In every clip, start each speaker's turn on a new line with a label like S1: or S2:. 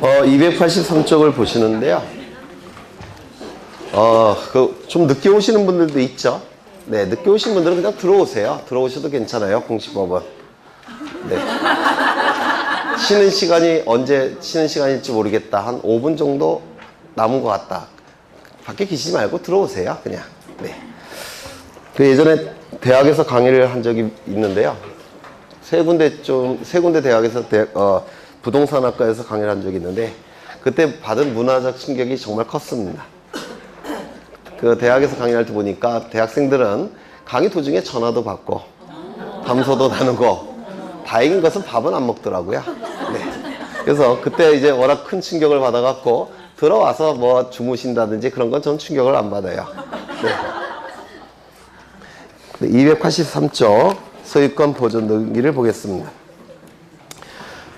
S1: 283쪽을 보시는데요. 좀 늦게 오시는 분들도 있죠. 네, 늦게 오신 분들은 그냥 들어오세요. 들어오셔도 괜찮아요. 공시법은. 네. 쉬는 시간이 언제 쉬는 시간일지 모르겠다. 한 5분 정도 남은 것 같다. 밖에 계시지 말고 들어오세요. 그냥. 네. 그 예전에 대학에서 강의를 한 적이 있는데요. 세 군데 대학에서 부동산학과에서 강의를 한 적이 있는데, 그때 받은 문화적 충격이 정말 컸습니다. 그 대학에서 강의할 때 보니까 대학생들은 강의 도중에 전화도 받고 담소도 나누고, 다행인 것은 밥은 안 먹더라고요. 네. 그래서 그때 이제 워낙 큰 충격을 받아갖고 들어와서 뭐 주무신다든지 그런 건 전 충격을 안 받아요. 네. 283쪽 소유권 보존 등기를 보겠습니다.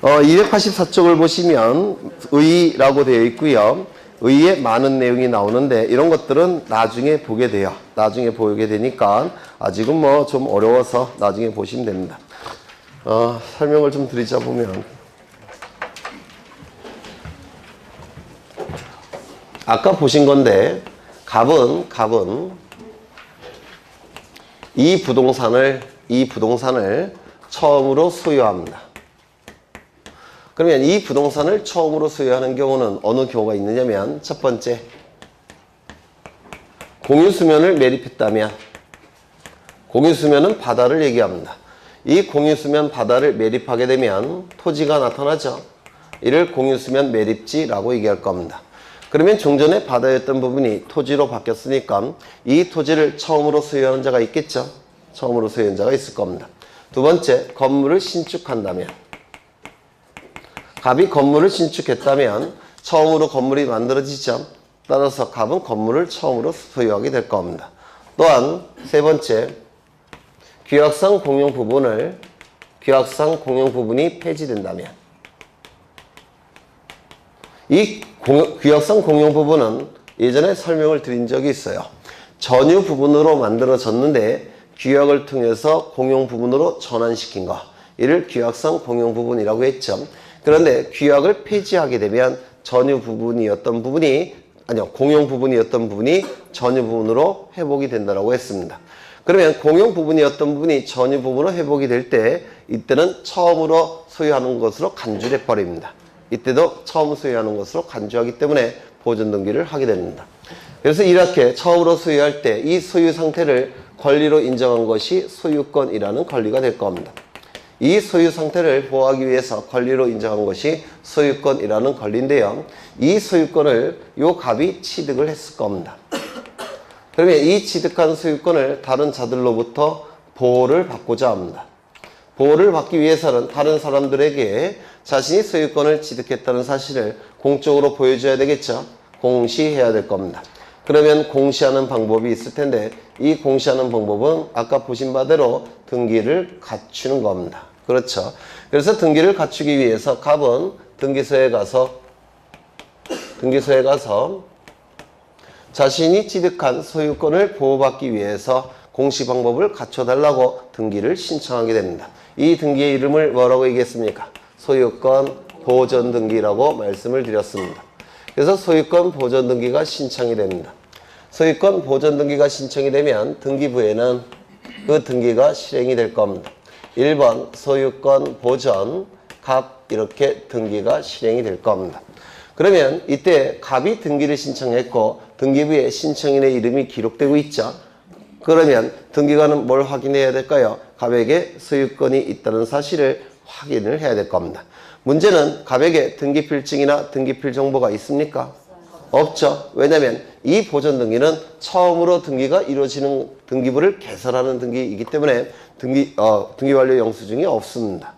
S1: 284쪽을 보시면 의라고 되어 있고요. 의에 많은 내용이 나오는데 이런 것들은 나중에 보게 돼요. 나중에 보게 되니까 아직은 뭐 좀 어려워서 나중에 보시면 됩니다. 설명을 좀 드리자 보면, 아까 보신 건데 갑은 이 부동산을 처음으로 소유합니다. 그러면 이 부동산을 처음으로 소유하는 경우는 어느 경우가 있느냐면, 첫 번째, 공유수면을 매립했다면, 공유수면은 바다를 얘기합니다. 이 공유수면 바다를 매립하게 되면 토지가 나타나죠. 이를 공유수면 매립지라고 얘기할 겁니다. 그러면 종전에 바다였던 부분이 토지로 바뀌었으니까 이 토지를 처음으로 소유하는 자가 있겠죠. 처음으로 소유한 자가 있을 겁니다. 두 번째, 건물을 신축한다면, 갑이 건물을 신축했다면 처음으로 건물이 만들어지죠. 따라서 갑은 건물을 처음으로 소유하게 될 겁니다. 또한 세 번째, 규약상 공용 부분이 폐지된다면, 이 규약상 공용 부분은 예전에 설명을 드린 적이 있어요. 전유 부분으로 만들어졌는데 규약을 통해서 공용 부분으로 전환시킨 거, 이를 규약상 공용 부분이라고 했죠. 그런데 규약을 폐지하게 되면 공용 부분이었던 부분이 전유 부분으로 회복이 된다고 했습니다. 그러면 공용 부분이었던 부분이 전유 부분으로 회복이 될 때, 이때는 처음으로 소유하는 것으로 간주해 버립니다. 이때도 처음 소유하는 것으로 간주하기 때문에 보존 등기를 하게 됩니다. 그래서 이렇게 처음으로 소유할 때 이 소유 상태를 권리로 인정한 것이 소유권이라는 권리가 될 겁니다. 이 소유 상태를 보호하기 위해서 권리로 인정한 것이 소유권이라는 권리인데요. 이 소유권을 요 갑이 취득을 했을 겁니다. 그러면 이 취득한 소유권을 다른 자들로부터 보호를 받고자 합니다. 보호를 받기 위해서는 다른 사람들에게 자신이 소유권을 취득했다는 사실을 공적으로 보여줘야 되겠죠. 공시해야 될 겁니다. 그러면 공시하는 방법이 있을 텐데, 이 공시하는 방법은 아까 보신 바대로 등기를 갖추는 겁니다. 그렇죠. 그래서 등기를 갖추기 위해서 갑은 등기소에 가서 자신이 취득한 소유권을 보호받기 위해서 공시 방법을 갖춰달라고 등기를 신청하게 됩니다. 이 등기의 이름을 뭐라고 얘기했습니까? 소유권 보존 등기라고 말씀을 드렸습니다. 그래서 소유권 보존 등기가 신청이 됩니다. 소유권 보존 등기가 신청이 되면 등기부에는 그 등기가 실행이 될 겁니다. 1번 소유권 보존 갑, 이렇게 등기가 실행이 될 겁니다. 그러면 이때 갑이 등기를 신청했고 등기부에 신청인의 이름이 기록되고 있죠. 그러면 등기관은 뭘 확인해야 될까요? 갑에게 소유권이 있다는 사실을 확인을 해야 될 겁니다. 문제는 갑에게 등기필증이나 등기필 정보가 있습니까? 없죠. 왜냐하면 이 보존 등기는 처음으로 등기가 이루어지는, 등기부를 개설하는 등기이기 때문에 등기 완료 영수증이 없습니다.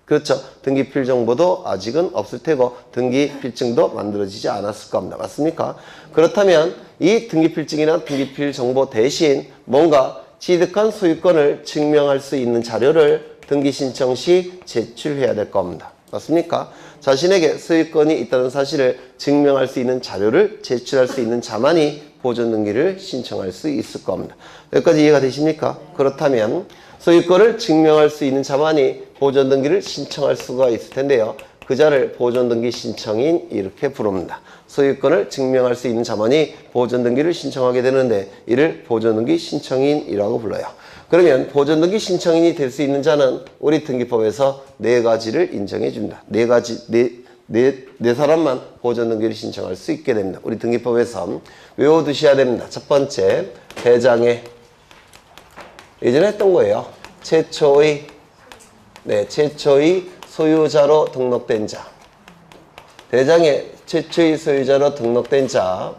S1: 그렇죠. 등기필 정보도 아직은 없을 테고 등기필증도 만들어지지 않았을 겁니다. 맞습니까? 그렇다면 이 등기필증이나 등기필 정보 대신 뭔가 취득한 소유권을 증명할 수 있는 자료를 등기신청 시 제출해야 될 겁니다. 맞습니까? 자신에게 소유권이 있다는 사실을 증명할 수 있는 자료를 제출할 수 있는 자만이 보존 등기를 신청할 수 있을 겁니다. 여기까지 이해가 되십니까? 그렇다면 소유권을 증명할 수 있는 자만이 보존 등기를 신청할 수가 있을 텐데요. 그 자를 보존등기 신청인 이렇게 부릅니다. 소유권을 증명할 수 있는 자만이 보존등기를 신청하게 되는데 이를 보존등기 신청인이라고 불러요. 그러면 보존등기 신청인이 될 수 있는 자는 우리 등기법에서 네 가지를 인정해 줍니다. 네 사람만 보존등기를 신청할 수 있게 됩니다. 우리 등기법에서 외워두셔야 됩니다. 첫 번째, 대장에 예전에 했던 거예요. 최초의 소유자로 등록된 자. 대장에 최초의 소유자로 등록된 자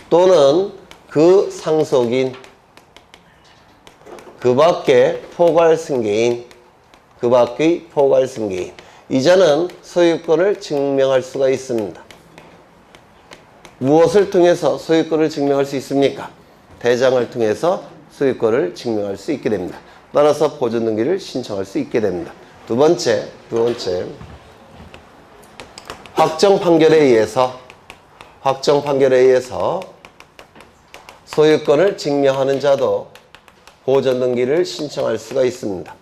S1: 또는 그 상속인, 그 밖의 포괄승계인, 그 밖의 포괄승계인. 이 자는 소유권을 증명할 수가 있습니다. 무엇을 통해서 소유권을 증명할 수 있습니까? 대장을 통해서 소유권을 증명할 수 있게 됩니다. 따라서 보존등기를 신청할 수 있게 됩니다. 두 번째, 확정 판결에 의해서 소유권을 증명하는 자도 보존등기를 신청할 수가 있습니다.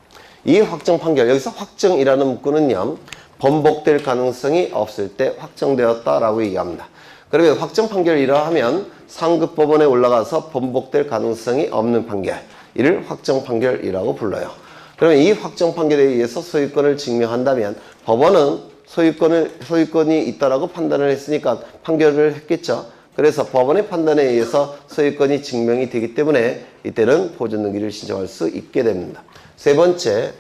S1: 이 확정 판결, 여기서 확정이라는 문구는요, 번복될 가능성이 없을 때 확정되었다라고 얘기합니다. 그러면 확정 판결이라 하면 상급 법원에 올라가서 번복될 가능성이 없는 판결, 이를 확정 판결이라고 불러요. 그러면 이 확정 판결에 의해서 소유권을 증명한다면 법원은 소유권이 있다라고 판단을 했으니까 판결을 했겠죠. 그래서 법원의 판단에 의해서 소유권이 증명이 되기 때문에 이때는 보존등기를 신청할 수 있게 됩니다. 세 번째,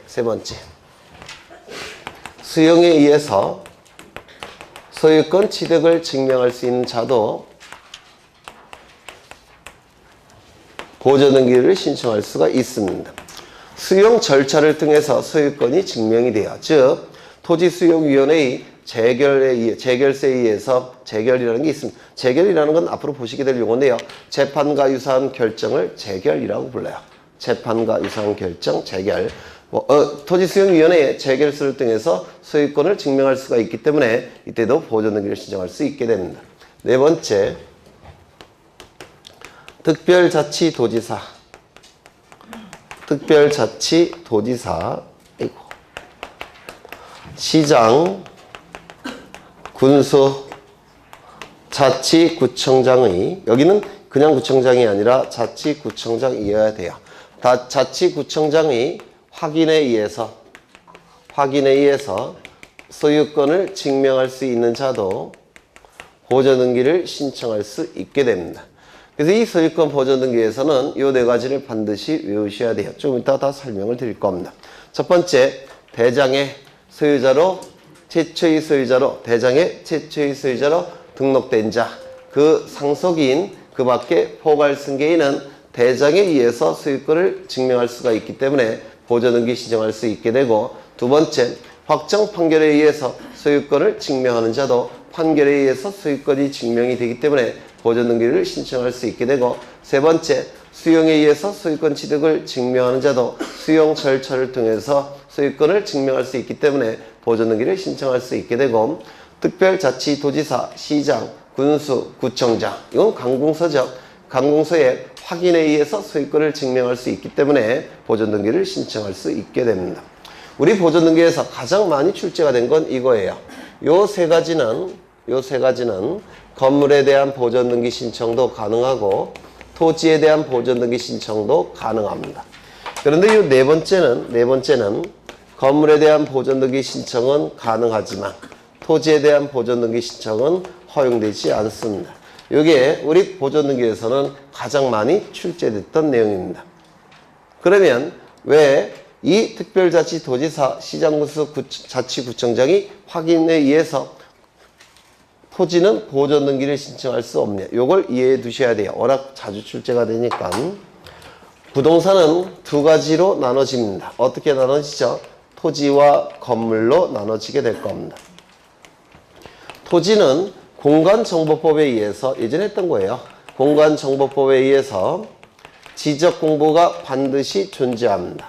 S1: 수용에 의해서 소유권 취득을 증명할 수 있는 자도 보존등기를 신청할 수가 있습니다. 수용 절차를 통해서 소유권이 증명이 돼요. 즉 토지수용위원회의 재결세에 의해서 재결이라는 게 있습니다. 재결이라는 건 앞으로 보시게 될 용어인데요. 재판과 유사한 결정을 재결이라고 불러요. 재판과 유사한 결정, 재결. 토지수용위원회의 재결서를 통해서 소유권을 증명할 수가 있기 때문에 이때도 보존등기를 신청할 수 있게 됩니다. 네 번째, 특별자치도지사, 시장, 군수, 자치구청장의, 여기는 그냥 구청장이 아니라 자치구청장이어야 돼요. 자치구청장의 확인에 의해서 소유권을 증명할 수 있는 자도 보존등기를 신청할 수 있게 됩니다. 그래서 이 소유권 보존등기에서는 이 네 가지를 반드시 외우셔야 돼요. 좀 이따 다 설명을 드릴 겁니다. 첫 번째, 대장의 최초의 소유자로 등록된 자, 그 상속인, 그 밖에 포괄승계인은 대장에 의해서 소유권을 증명할 수가 있기 때문에 보존등기 신청할 수 있게 되고, 두 번째, 확정 판결에 의해서 소유권을 증명하는 자도 판결에 의해서 소유권이 증명이 되기 때문에 보존등기를 신청할 수 있게 되고, 세 번째, 수용에 의해서 소유권 취득을 증명하는 자도 수용 절차를 통해서 소유권을 증명할 수 있기 때문에 보존등기를 신청할 수 있게 되고, 특별자치도지사, 시장, 군수, 구청장, 이건 관공서죠. 관공서의 확인에 의해서 소유권을 증명할 수 있기 때문에 보존등기를 신청할 수 있게 됩니다. 우리 보존등기에서 가장 많이 출제가 된 건 이거예요. 요 세 가지는 건물에 대한 보존등기 신청도 가능하고 토지에 대한 보존등기 신청도 가능합니다. 그런데 이 네 번째는 건물에 대한 보존등기 신청은 가능하지만 토지에 대한 보존등기 신청은 허용되지 않습니다. 이게 우리 보존등기에서는 가장 많이 출제됐던 내용입니다. 그러면 왜 이 특별자치도지사, 시장군수, 자치구청장이 확인에 의해서 토지는 보존등기를 신청할 수 없냐? 이걸 이해해 두셔야 돼요. 워낙 자주 출제가 되니까. 부동산은 두 가지로 나눠집니다. 어떻게 나눠지죠? 토지와 건물로 나눠지게 될 겁니다. 토지는 공간정보법에 의해서, 예전에 했던 거예요. 공간정보법에 의해서 지적공부가 반드시 존재합니다.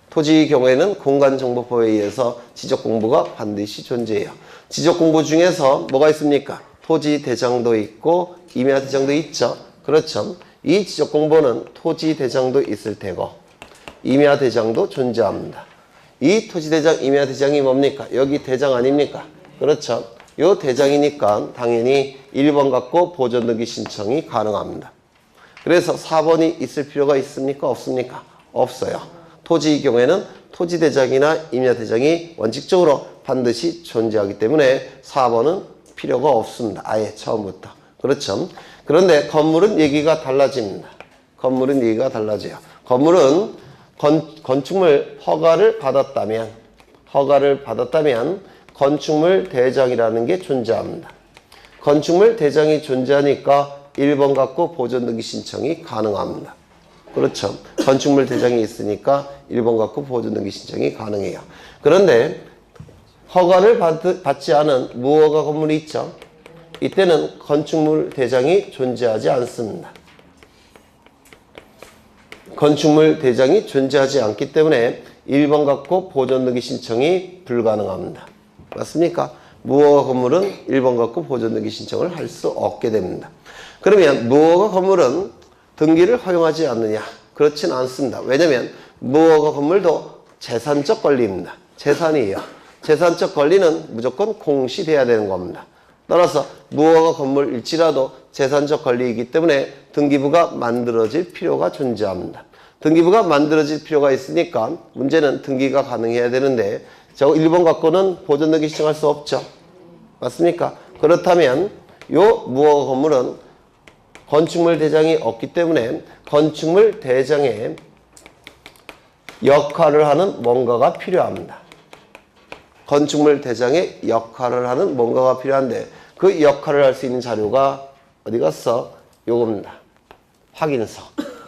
S1: 토지의 경우에는 공간정보법에 의해서 지적공부가 반드시 존재해요. 지적공부 중에서 뭐가 있습니까? 토지대장도 있고 임야대장도 있죠. 그렇죠. 이 지적공부는 토지대장도 있을 테고 임야대장도 존재합니다. 이 토지대장, 임야대장이 뭡니까? 여기 대장 아닙니까? 그렇죠. 요 대장이니까 당연히 1번 갖고 보존등기 신청이 가능합니다. 그래서 4번이 있을 필요가 있습니까? 없습니까? 없어요. 토지의 경우에는 토지대장이나 임야대장이 원칙적으로 반드시 존재하기 때문에 4번은 필요가 없습니다. 아예 처음부터. 그렇죠. 그런데 건물은 얘기가 달라집니다. 건물은 얘기가 달라져요. 건물은 건축물 허가를 받았다면 건축물 대장이라는 게 존재합니다. 건축물 대장이 존재하니까 1번 갖고 보존등기 신청이 가능합니다. 그렇죠. 건축물 대장이 있으니까 1번 갖고 보존등기 신청이 가능해요. 그런데 허가를 받지 않은 무허가 건물이 있죠. 이때는 건축물 대장이 존재하지 않습니다. 건축물 대장이 존재하지 않기 때문에 1번 갖고 보존등기 신청이 불가능합니다. 맞습니까? 무허가 건물은 1번 갖고 보존등기 신청을 할 수 없게 됩니다. 그러면 무허가 건물은 등기를 허용하지 않느냐? 그렇진 않습니다. 왜냐하면 무허가 건물도 재산적 권리입니다. 재산이에요. 재산적 권리는 무조건 공시돼야 되는 겁니다. 따라서 무허가 건물일지라도 재산적 권리이기 때문에 등기부가 만들어질 필요가 존재합니다. 등기부가 만들어질 필요가 있으니까 문제는 등기가 가능해야 되는데 저 1번 갖고는 보존등기 신청할 수 없죠. 맞습니까? 그렇다면 요 무허가 건물은 건축물 대장이 없기 때문에 건축물 대장의 역할을 하는 뭔가가 필요합니다. 건축물 대장의 역할을 하는 뭔가가 필요한데 그 역할을 할 수 있는 자료가 어디 갔어? 요겁니다. 확인서.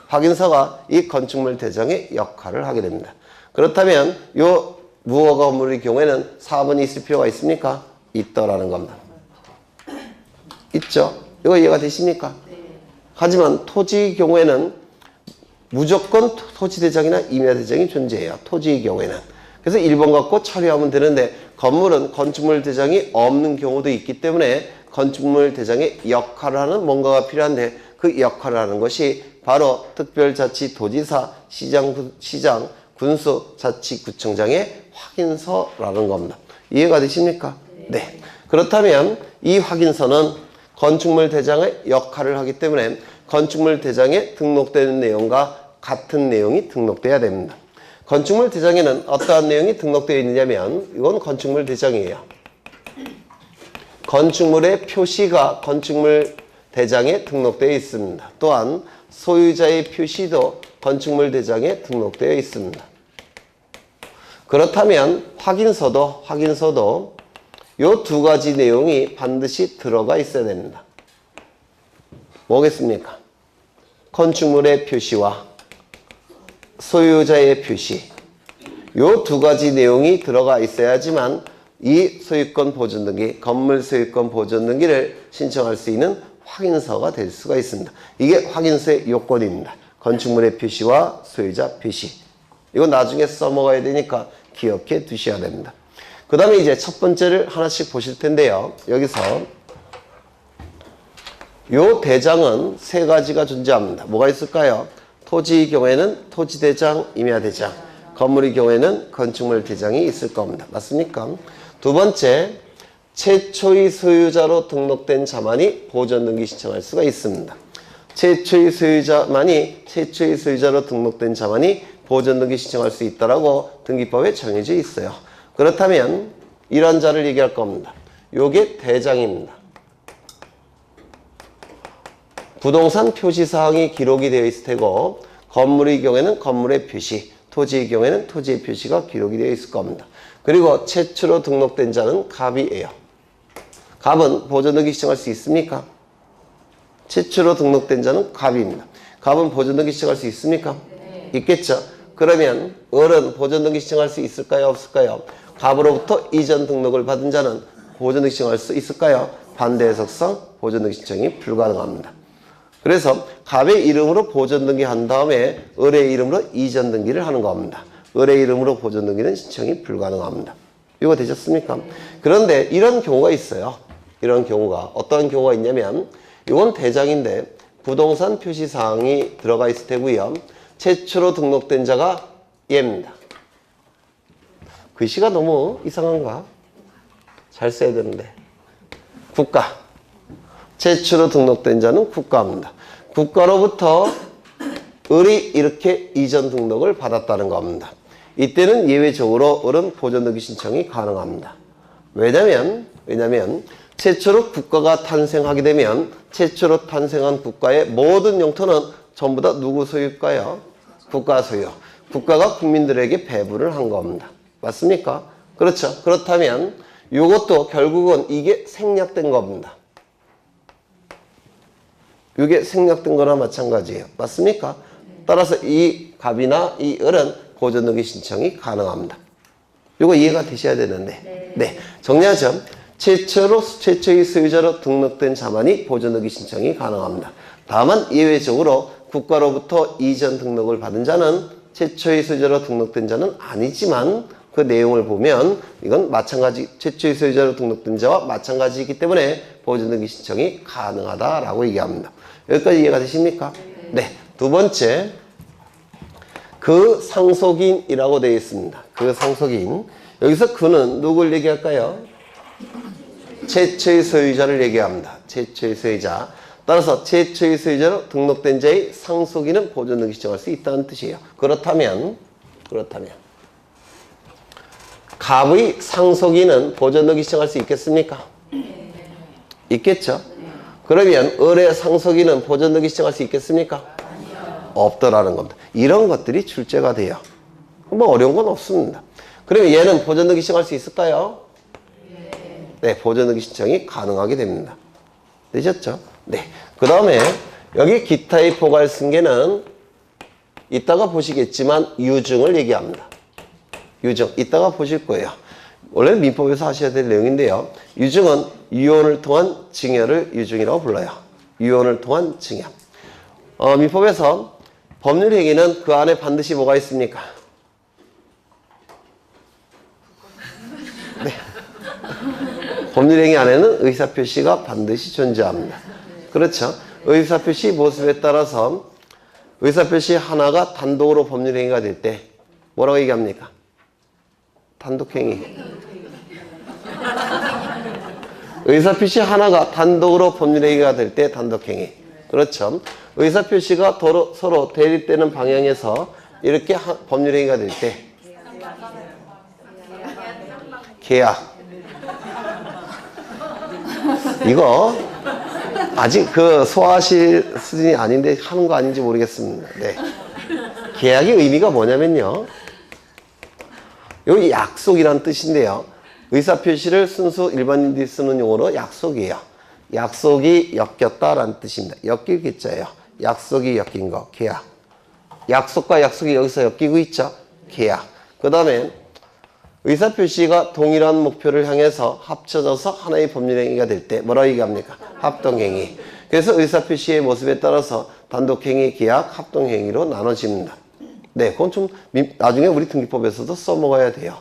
S1: 확인서가 이 건축물 대장의 역할을 하게 됩니다. 그렇다면 요 무허가 건물의 경우에는 4번이 있을 필요가 있습니까? 있더라는 겁니다. 있죠? 이거 이해가 되십니까? 하지만 토지의 경우에는 무조건 토지대장이나 임야대장이 존재해요. 토지의 경우에는. 그래서 1번 갖고 처리하면 되는데 건물은 건축물 대장이 없는 경우도 있기 때문에 건축물 대장의 역할을 하는 뭔가가 필요한데 그 역할을 하는 것이 바로 특별자치도지사, 시장, 군수, 자치구청장의 확인서라는 겁니다. 이해가 되십니까? 네. 그렇다면 이 확인서는 건축물 대장의 역할을 하기 때문에 건축물 대장에 등록되는 내용과 같은 내용이 등록돼야 됩니다. 건축물 대장에는 어떠한 내용이 등록되어 있느냐면 이건 건축물 대장이에요. 건축물의 표시가 건축물 대장에 등록되어 있습니다. 또한 소유자의 표시도 건축물 대장에 등록되어 있습니다. 그렇다면 확인서도 이 두 가지 내용이 반드시 들어가 있어야 됩니다. 뭐겠습니까? 건축물의 표시와 소유자의 표시 이 두 가지 내용이 들어가 있어야지만 이 소유권 보존등기, 건물 소유권 보존등기를 신청할 수 있는 확인서가 될 수가 있습니다. 이게 확인서의 요건입니다. 건축물의 표시와 소유자 표시. 이거 나중에 써먹어야 되니까 기억해 두셔야 됩니다. 그 다음에 이제 첫 번째를 하나씩 보실 텐데요. 여기서 요 대장은 세 가지가 존재합니다. 뭐가 있을까요? 토지의 경우에는 토지대장, 임야대장, 건물의 경우에는 건축물 대장이 있을 겁니다. 맞습니까? 두 번째, 최초의 소유자로 등록된 자만이 보존등기 신청할 수가 있습니다. 최초의 소유자로 등록된 자만이 보존등기 신청할 수 있다라고 등기법에 정해져 있어요. 그렇다면 이런 자를 얘기할 겁니다. 요게 대장입니다. 부동산 표시사항이 기록이 되어 있을 테고 건물의 경우에는 건물의 표시, 토지의 경우에는 토지의 표시가 기록이 되어 있을 겁니다. 그리고 최초로 등록된 자는 갑이에요. 갑은 보존등기 신청할 수 있습니까? 최초로 등록된 자는 갑입니다. 갑은 보존등기 신청할 수 있습니까? 있겠죠. 그러면 을은 보존등기 신청할 수 있을까요? 없을까요? 갑으로부터 이전 등록을 받은 자는 보존등기 신청할 수 있을까요? 반대 해석상 보존등기 신청이 불가능합니다. 그래서 갑의 이름으로 보존등기 한 다음에 을의 이름으로 이전 등기를 하는 겁니다. 을의 이름으로 보존등기는 신청이 불가능합니다. 이거 되셨습니까? 그런데 이런 경우가 있어요. 이런 경우가 어떤 경우가 있냐면 이건 대장인데 부동산 표시사항이 들어가 있을 테고요. 최초로 등록된 자가 얘입니다. 글씨가 너무 이상한가? 잘 써야 되는데. 국가. 최초로 등록된 자는 국가입니다. 국가로부터 을이 이렇게 이전 등록을 받았다는 겁니다. 이때는 예외적으로 을은 보존등기 신청이 가능합니다. 왜냐면 최초로 국가가 탄생하게 되면 최초로 탄생한 국가의 모든 영토는 전부 다 누구 소유일까요? 국가 소유. 국가가 국민들에게 배분을 한 겁니다. 맞습니까? 그렇죠. 그렇다면 이것도 결국은 이게 생략된 겁니다. 이게 생략된 거나 마찬가지예요. 맞습니까? 따라서 이 갑이나 이 을은 보존등기 신청이 가능합니다. 이거 이해가 되셔야 되는데. 네. 정리하죠. 최초의 소유자로 등록된 자만이 보존등기 신청이 가능합니다. 다만 예외적으로 국가로부터 이전 등록을 받은 자는 최초의 소유자로 등록된 자는 아니지만 그 내용을 보면 이건 마찬가지 최초의 소유자로 등록된 자와 마찬가지이기 때문에 보존등기 신청이 가능하다라고 얘기합니다. 여기까지 이해가 되십니까? 네. 두 번째, 그 상속인이라고 되어 있습니다. 그 상속인. 여기서 그는 누굴 얘기할까요? 최초의 소유자를 얘기합니다. 최초의 소유자. 따라서 최초의 소유자로 등록된 자의 상속인은 보존등기 신청할 수 있다는 뜻이에요. 그렇다면 갑의 상속인은 보존등기 신청할 수 있겠습니까? 있겠죠? 그러면 을의 상속인은 보존등기 신청할 수 있겠습니까? 없더라는 겁니다. 이런 것들이 출제가 돼요. 뭐 어려운 건 없습니다. 그러면 얘는 보존등기 신청할 수 있을까요? 네, 보존등기 신청이 가능하게 됩니다. 되셨죠? 네. 그 다음에 여기 기타의 포괄승계는 이따가 보시겠지만 유증을 얘기합니다. 유증. 이따가 보실 거예요. 원래 민법에서 하셔야 될 내용인데요. 유증은 유언을 통한 증여를 유증이라고 불러요. 유언을 통한 증여. 민법에서 법률행위는 그 안에 반드시 뭐가 있습니까? 네. 법률행위 안에는 의사표시가 반드시 존재합니다. 그렇죠? 의사표시 모습에 따라서 의사표시 하나가 단독으로 법률행위가 될 때 뭐라고 얘기합니까? 단독행위. 의사표시 하나가 단독으로 법률행위가 될 때 단독행위. 그렇죠? 의사표시가 서로 대립되는 방향에서 이렇게 법률행위가 될 때 계약. 이거 아직 그 소화하실 수준이 아닌데 하는 거 아닌지 모르겠습니다. 네. 계약의 의미가 뭐냐면요. 여기 약속이란 뜻인데요. 의사표시를 순수 일반인들이 쓰는 용어로 약속이에요. 약속이 엮였다라는 뜻입니다. 엮일 기자예요. 약속이 엮인 거, 계약. 약속과 약속이 여기서 엮이고 있죠. 계약. 그 다음에 의사표시가 동일한 목표를 향해서 합쳐져서 하나의 법률행위가 될 때 뭐라고 얘기합니까? 합동행위. 그래서 의사표시의 모습에 따라서 단독행위, 계약, 합동행위로 나눠집니다. 네, 그건 좀 나중에 우리 등기법에서도 써먹어야 돼요.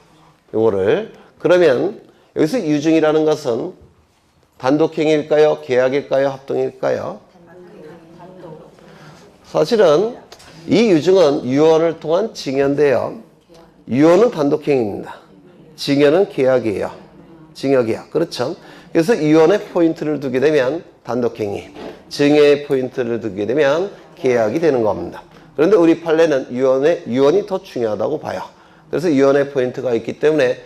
S1: 요거를. 그러면 여기서 유증이라는 것은 단독행위일까요? 계약일까요? 합동일까요? 사실은 이 유증은 유언을 통한 증여인데요. 유언은 단독행위입니다. 증여는 계약이에요. 증여계약. 그렇죠? 그래서 유언에 포인트를 두게 되면 단독행위, 증여에 포인트를 두게 되면 계약이 되는 겁니다. 그런데 우리 판례는 유언이 더 중요하다고 봐요. 그래서 유언에 포인트가 있기 때문에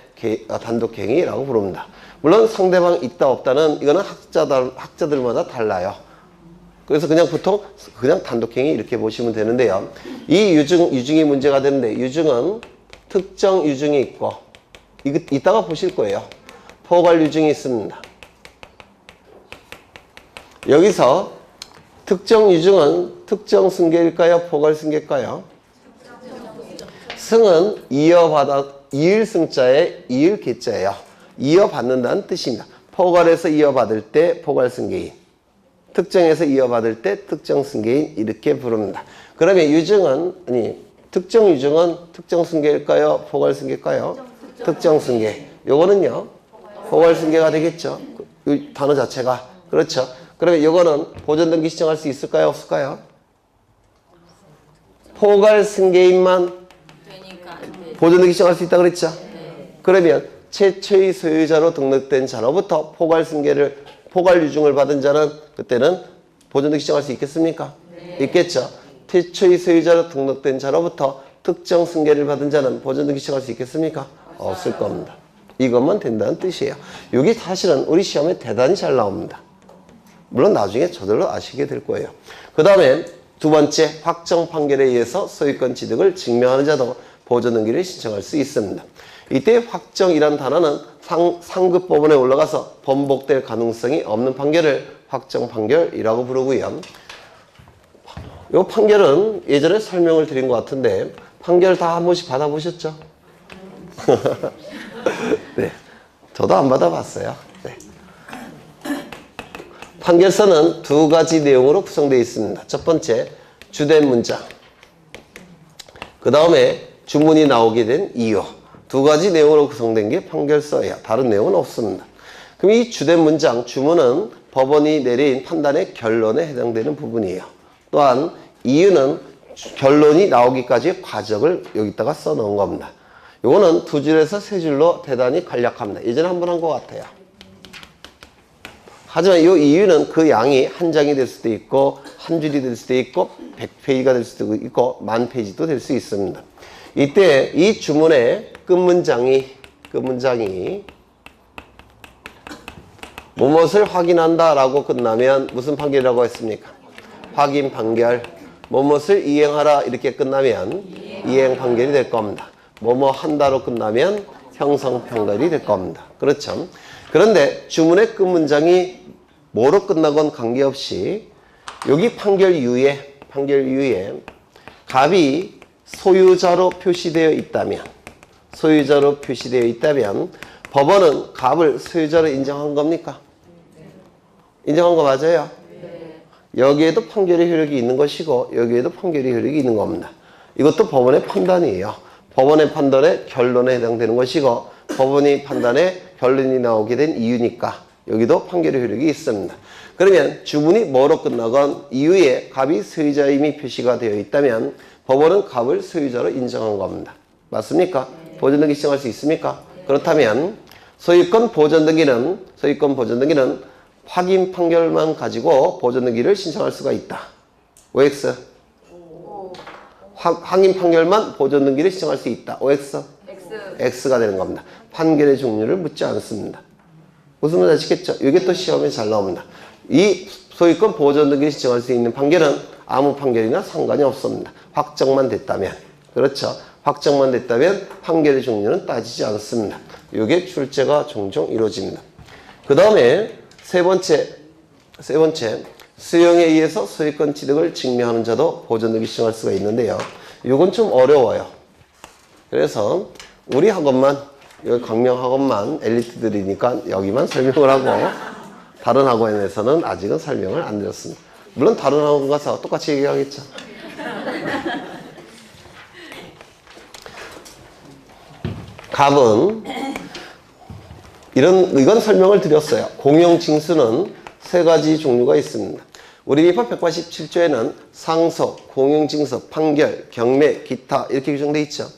S1: 단독행위라고 부릅니다. 물론 상대방 있다 없다는 이거는 학자들마다 달라요. 그래서 그냥 보통 그냥 단독행위 이렇게 보시면 되는데요. 이 유증이 문제가 되는데 유증은 특정 유증이 있고 이거 이따가 보실 거예요. 포괄 유증이 있습니다. 여기서 특정 유증은 특정 승계일까요? 포괄 승계일까요? 승은 이을승자의 이을계자예요. 이어받는다는 뜻입니다. 포괄해서 이어받을 때 포괄 승계인, 특정해서 이어받을 때 특정 승계인 이렇게 부릅니다. 그러면 특정 유증은 특정 승계일까요? 포괄 승계일까요? 특정 승계. 요거는요, 포괄 승계가 되겠죠. 이 단어 자체가. 그렇죠. 그러면 요거는 보존등기 신청할 수 있을까요? 없을까요? 포괄 승계인만 보존등기 신청할 수 있다 그랬죠? 그러면 최초의 소유자로 등록된 자로부터 포괄 유증을 받은 자는 그때는 보존등기 신청할 수 있겠습니까? 네. 있겠죠. 최초의 소유자로 등록된 자로부터 특정 승계를 받은 자는 보존등기 신청할 수 있겠습니까? 없을 겁니다. 이것만 된다는 뜻이에요. 이게 사실은 우리 시험에 대단히 잘 나옵니다. 물론 나중에 저절로 아시게 될 거예요. 그 다음에 두 번째, 확정 판결에 의해서 소유권 취득을 증명하는 자도 보존등기를 신청할 수 있습니다. 이때 확정이란 단어는 상급 법원에 올라가서 번복될 가능성이 없는 판결을 확정 판결이라고 부르고요. 이 판결은 예전에 설명을 드린 것 같은데 판결 다 한 번씩 받아보셨죠? 네, 저도 안 받아봤어요. 네. 판결서는 두 가지 내용으로 구성되어 있습니다. 첫 번째, 주된 문장. 그 다음에 주문이 나오게 된 이유. 두 가지 내용으로 구성된 게 판결서예요. 다른 내용은 없습니다. 그럼 이 주된 문장, 주문은 법원이 내린 판단의 결론에 해당되는 부분이에요. 또한 이유는 결론이 나오기까지의 과정을 여기다가 써놓은 겁니다. 이거는 두 줄에서 세 줄로 대단히 간략합니다. 예전에 한 번 한 것 같아요. 하지만 이 이유는 그 양이 한 장이 될 수도 있고 한 줄이 될 수도 있고 100페이지가 될 수도 있고 10,000페이지도 될 수 있습니다. 이때 이 주문의 끝문장이 무엇을 확인한다 라고 끝나면 무슨 판결이라고 했습니까? 확인 판결. 무엇을 이행하라 이렇게 끝나면 이행 판결이 될 겁니다. 뭐뭐 한다로 끝나면 형성 판결이 될 겁니다. 그렇죠? 그런데 주문의 끝문장이 뭐로 끝나건 관계없이 여기 판결 이후에 갑이 소유자로 표시되어 있다면 법원은 갑을 소유자로 인정한 겁니까? 인정한 거 맞아요? 여기에도 판결의 효력이 있는 것이고 여기에도 판결의 효력이 있는 겁니다. 이것도 법원의 판단이에요. 법원의 판단에 결론에 해당되는 것이고 법원의 판단에 결론이 나오게 된 이유니까 여기도 판결의 효력이 있습니다. 그러면 주문이 뭐로 끝나건 이후에 갑이 소유자임이 표시가 되어 있다면 법원은 갑을 소유자로 인정한 겁니다. 맞습니까? 보존등기 신청할 수 있습니까? 그렇다면 소유권 보존등기는 확인 판결만 가지고 보존등기를 신청할 수가 있다. OX. 확인 판결만 보존등기를 신청할 수 있다. OX. X가 되는 겁니다. 판결의 종류를 묻지 않습니다. 무슨 말인지 아시겠죠? 이게 또 시험에 잘 나옵니다. 이 소유권 보존등기를 신청할 수 있는 판결은 아무 판결이나 상관이 없습니다. 확정만 됐다면. 그렇죠. 확정만 됐다면 판결의 종류는 따지지 않습니다. 이게 출제가 종종 이루어집니다. 그 다음에 세 번째, 수용에 의해서 소유권 취득을 증명하는 자도 보존등기 신청할 수가 있는데요. 이건 좀 어려워요. 그래서 우리 학원만, 여기 광명학원만 엘리트들이니까 여기만 설명을 하고 다른 학원에서는 아직은 설명을 안 드렸습니다. 물론 다른 학원 가서 똑같이 얘기하겠죠. 갑은 이건 설명을 드렸어요. 공용징수는 세 가지 종류가 있습니다. 우리 민법 187조에는 상소, 공용징수, 판결, 경매, 기타 이렇게 규정되어 있죠.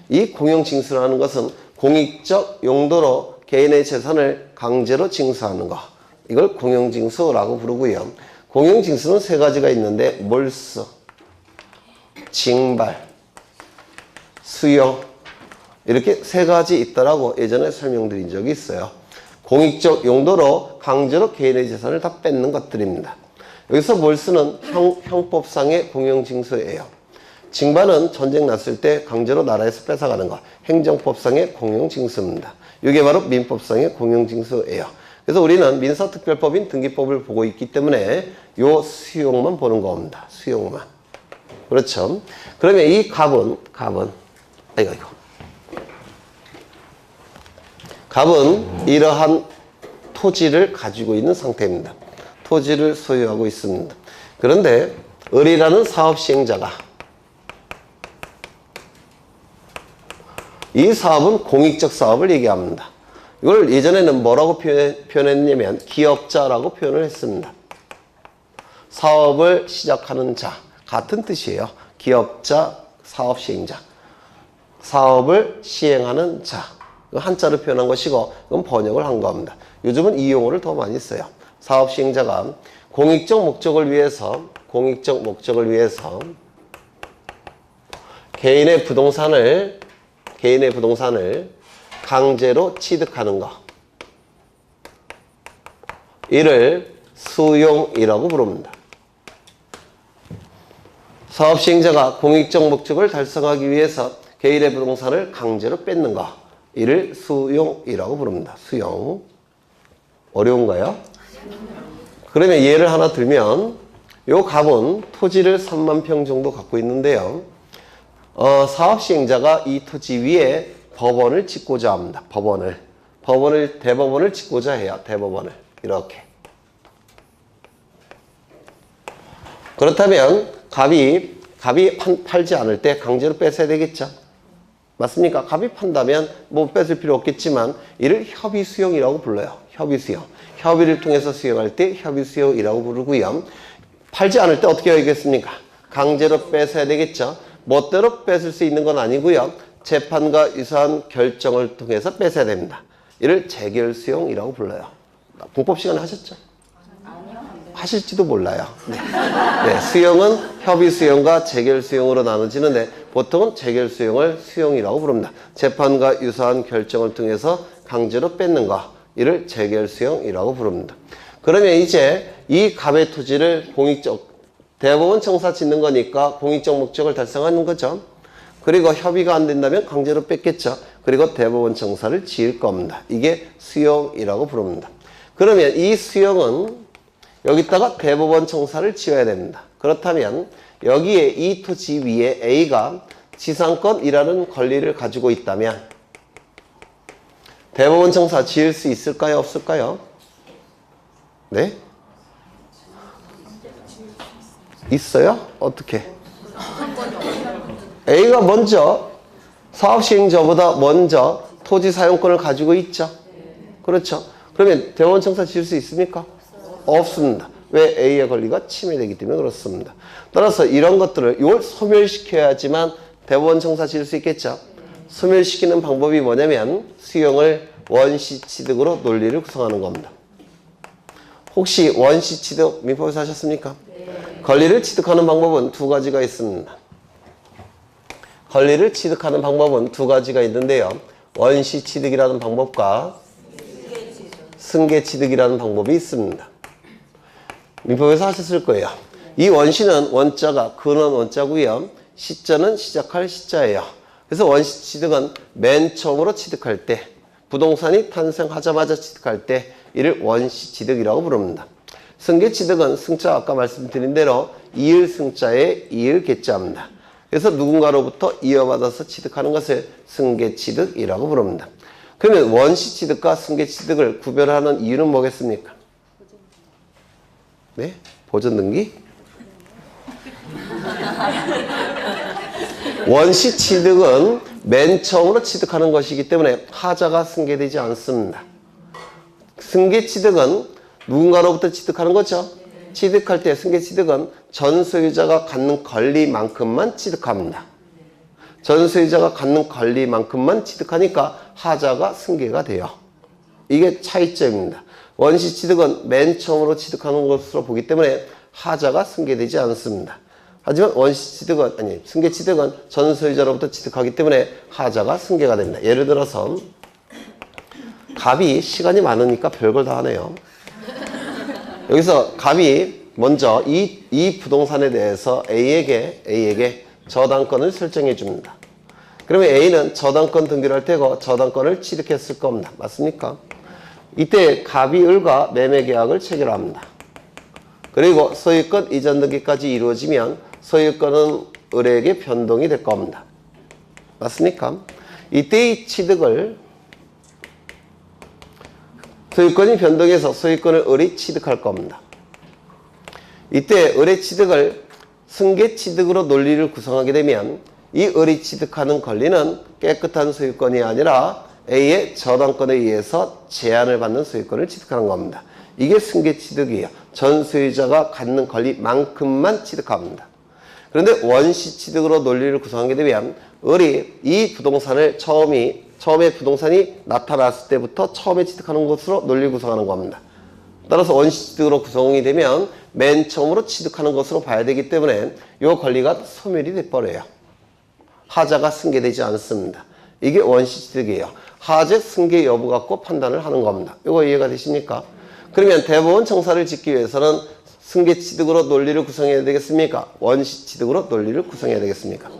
S1: 이 공용징수라는 것은 공익적 용도로 개인의 재산을 강제로 징수하는 것. 이걸 공용징수라고 부르고요. 공용징수는 세 가지가 있는데 몰수, 징발, 수용 이렇게 세 가지 있더라고 예전에 설명드린 적이 있어요. 공익적 용도로 강제로 개인의 재산을 다 뺏는 것들입니다. 여기서 몰수는 형법상의 공용징수예요. 징발은 전쟁 났을 때 강제로 나라에서 뺏어가는 것. 행정법상의 공용징수입니다. 이게 바로 민법상의 공용징수예요. 그래서 우리는 민사특별법인 등기법을 보고 있기 때문에 요 수용만 보는 겁니다. 수용만. 그렇죠. 그러면 이 갑은 이러한 토지를 가지고 있는 상태입니다. 토지를 소유하고 있습니다. 그런데 을이라는 사업 시행자가 이 사업은 공익적 사업을 얘기합니다. 이걸 예전에는 뭐라고 표현했냐면 기업자라고 표현을 했습니다. 사업을 시작하는 자 같은 뜻이에요. 기업자, 사업 시행자. 사업을 시행하는 자. 한자로 표현한 것이고 그건 번역을 한 겁니다. 요즘은 이 용어를 더 많이 써요. 사업 시행자가 공익적 목적을 위해서 개인의 부동산을 강제로 취득하는 것, 이를 수용이라고 부릅니다. 사업 시행자가 공익적 목적을 달성하기 위해서 개인의 부동산을 강제로 뺏는 것, 이를 수용이라고 부릅니다. 수용. 어려운가요? 그러면 예를 하나 들면 요 갑은 토지를 3만 평 정도 갖고 있는데요. 사업 시행자가 이 토지 위에 법원을 짓고자 합니다. 대법원을 짓고자 해요. 대법원을. 이렇게. 그렇다면 갑이 팔지 않을 때 강제로 뺏어야 되겠죠. 맞습니까? 갑이 판다면 뭐 뺏을 필요 없겠지만 이를 협의 수용이라고 불러요. 협의 수용. 협의를 통해서 수용할 때 협의 수용이라고 부르고요. 팔지 않을 때 어떻게 하겠습니까? 강제로 뺏어야 되겠죠. 멋대로 뺏을 수 있는 건 아니고요. 재판과 유사한 결정을 통해서 뺏어야 됩니다. 이를 재결 수용이라고 불러요. 공법 시간에 하셨죠? 하실지도 몰라요. 네, 수용은 협의 수용과 재결 수용으로 나눠지는데 보통은 재결 수용을 수용이라고 부릅니다. 재판과 유사한 결정을 통해서 강제로 뺏는 것, 이를 재결 수용이라고 부릅니다. 그러면 이제 이 갑의 토지를 대법원 청사 짓는 거니까 공익적 목적을 달성하는 거죠. 그리고 협의가 안 된다면 강제로 뺏겠죠. 그리고 대법원 청사를 지을 겁니다. 이게 수용이라고 부릅니다. 그러면 이 수용은 여기다가 대법원 청사를 지어야 됩니다. 그렇다면 여기에 이 토지 위에 A가 지상권이라는 권리를 가지고 있다면 대법원 청사 지을 수 있을까요? 없을까요? 네? 있어요? 어떻게? A가 먼저 사업 시행자보다 먼저 토지 사용권을 가지고 있죠. 그렇죠. 그러면 대법원 청사 지을 수 있습니까? 없습니다. 왜? A의 권리가 침해되기 때문에 그렇습니다. 따라서 이런 것들을 이걸 소멸시켜야지만 대법원 청사 지을 수 있겠죠. 소멸시키는 방법이 뭐냐면 수용을 원시 취득으로 논리를 구성하는 겁니다. 혹시 원시 취득 민법에서 하셨습니까? 네. 권리를 취득하는 방법은 두 가지가 있습니다. 권리를 취득하는 방법은 두 가지가 있는데요. 원시 취득이라는 방법과 승계 취득이라는 방법이 있습니다. 민법에서 하셨을 거예요. 이 원시는 원자가 근원 원자고요. 시자는 시작할 시자예요. 그래서 원시 취득은 맨 처음으로 취득할 때, 부동산이 탄생하자마자 취득할 때 이를 원시 취득이라고 부릅니다. 승계 취득은 승자 아까 말씀드린 대로 이을 승자에 이을 계자입니다. 그래서 누군가로부터 이어받아서 취득하는 것을 승계 취득이라고 부릅니다. 그러면 원시 취득과 승계 취득을 구별하는 이유는 뭐겠습니까? 네? 보존 등기? 원시 취득은 맨 처음으로 취득하는 것이기 때문에 하자가 승계되지 않습니다. 승계 취득은 누군가로부터 취득하는 거죠. 취득할 때 승계 취득은 전 소유자가 갖는 권리만큼만 취득합니다. 전 소유자가 갖는 권리만큼만 취득하니까 하자가 승계가 돼요. 이게 차이점입니다. 원시 취득은 맨 처음으로 취득하는 것으로 보기 때문에 하자가 승계되지 않습니다. 하지만 승계 취득은 전 소유자로부터 취득하기 때문에 하자가 승계가 됩니다. 예를 들어서 갑이 시간이 많으니까 별걸 다 하네요. 여기서 갑이 먼저 이 부동산에 대해서 A에게 저당권을 설정해 줍니다. 그러면 A는 저당권 등기를 할 테고 저당권을 취득했을 겁니다. 맞습니까? 이때 갑이 을과 매매 계약을 체결합니다. 그리고 소유권 이전 등기까지 이루어지면 소유권은 을에게 변동이 될 겁니다. 맞습니까? 이때의 취득을 소유권이 변동해서 소유권을 을이 취득할 겁니다. 이때 을의 취득을 승계 취득으로 논리를 구성하게 되면 이 을이 취득하는 권리는 깨끗한 소유권이 아니라 A의 저당권에 의해서 제한을 받는 소유권을 취득하는 겁니다. 이게 승계 취득이에요. 전 소유자가 갖는 권리만큼만 취득합니다. 그런데 원시 취득으로 논리를 구성하게 되면 을이 이 부동산을 처음이 처음에 부동산이 나타났을 때부터 처음에 취득하는 것으로 논리를 구성하는 겁니다. 따라서 원시취득으로 구성이 되면 맨 처음으로 취득하는 것으로 봐야 되기 때문에 이 권리가 소멸이 돼버려요. 하자가 승계되지 않습니다. 이게 원시취득이에요. 하자 승계 여부 갖고 판단을 하는 겁니다. 이거 이해가 되십니까? 그러면 대법원 청사를 짓기 위해서는 승계취득으로 논리를 구성해야 되겠습니까? 원시취득으로 논리를 구성해야 되겠습니까?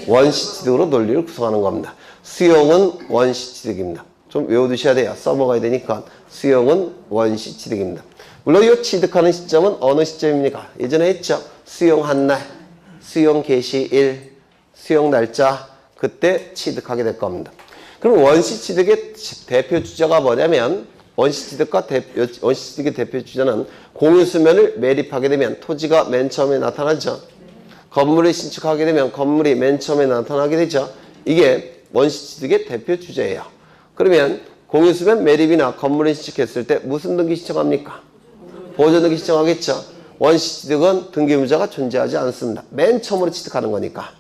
S1: 원시취득으로 논리를 구성하는 겁니다. 수용은 원시취득입니다. 좀 외워두셔야 돼요. 써먹어야 되니까. 수용은 원시취득입니다. 물론 이 취득하는 시점은 어느 시점입니까? 예전에 했죠. 수용한 날, 수용 개시일, 수용 날짜, 그때 취득하게 될 겁니다. 그럼 원시취득의 대표 주자가 뭐냐면 원시취득의 대표 주자는 공유수면을 매립하게 되면 토지가 맨 처음에 나타나죠. 건물을 신축하게 되면 건물이 맨 처음에 나타나게 되죠. 이게 원시취득의 대표 주제예요. 그러면 공유수면 매립이나 건물을 신축했을 때 무슨 등기 신청합니까? 보존등기 신청하겠죠. 원시취득은 등기부자가 존재하지 않습니다. 맨 처음으로 취득하는 거니까.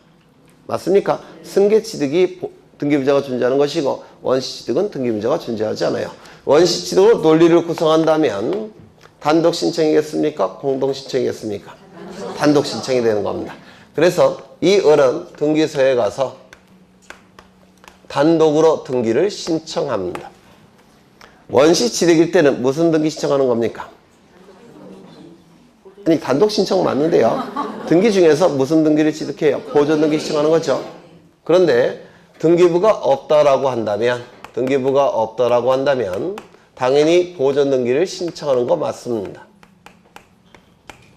S1: 맞습니까? 승계취득이 등기부자가 존재하는 것이고 원시취득은 등기부자가 존재하지 않아요. 원시취득으로 논리를 구성한다면 단독 신청이겠습니까? 공동 신청이겠습니까? 단독 신청이 되는 겁니다. 그래서 이 을은 등기소에 가서 단독으로 등기를 신청합니다. 원시취득일 때는 무슨 등기 신청하는 겁니까? 아니 단독 신청 맞는데요. 등기 중에서 무슨 등기를 취득해요? 보존 등기 신청하는 거죠. 그런데 등기부가 없다라고 한다면 당연히 보존 등기를 신청하는 거 맞습니다.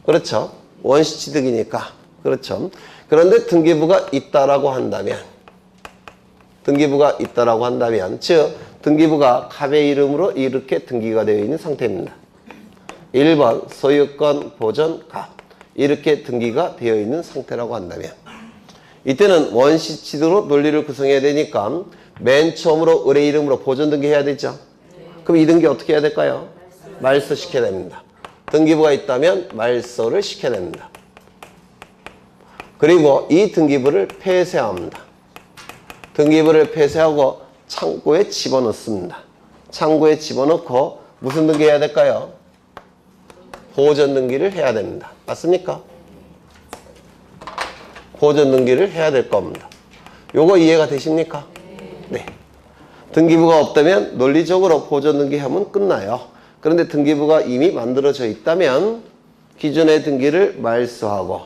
S1: 그렇죠. 원시취득이니까. 그렇죠. 그런데 등기부가 있다라고 한다면 즉 등기부가 갑의 이름으로 이렇게 등기가 되어 있는 상태입니다. 1번 소유권 보존 갑 이렇게 등기가 되어 있는 상태라고 한다면 이때는 원시취득으로 논리를 구성해야 되니까 맨 처음으로 을의 이름으로 보존 등기해야 되죠. 그럼 이 등기 어떻게 해야 될까요? 말소 시켜야 됩니다. 등기부가 있다면 말소를 시켜야 됩니다. 그리고 이 등기부를 폐쇄합니다. 등기부를 폐쇄하고 창고에 집어넣습니다. 창고에 집어넣고 무슨 등기 해야 될까요? 보존 등기를 해야 됩니다. 맞습니까? 보존 등기를 해야 될 겁니다. 요거 이해가 되십니까? 네. 등기부가 없다면 논리적으로 보존 등기하면 끝나요. 그런데 등기부가 이미 만들어져 있다면 기존의 등기를 말소하고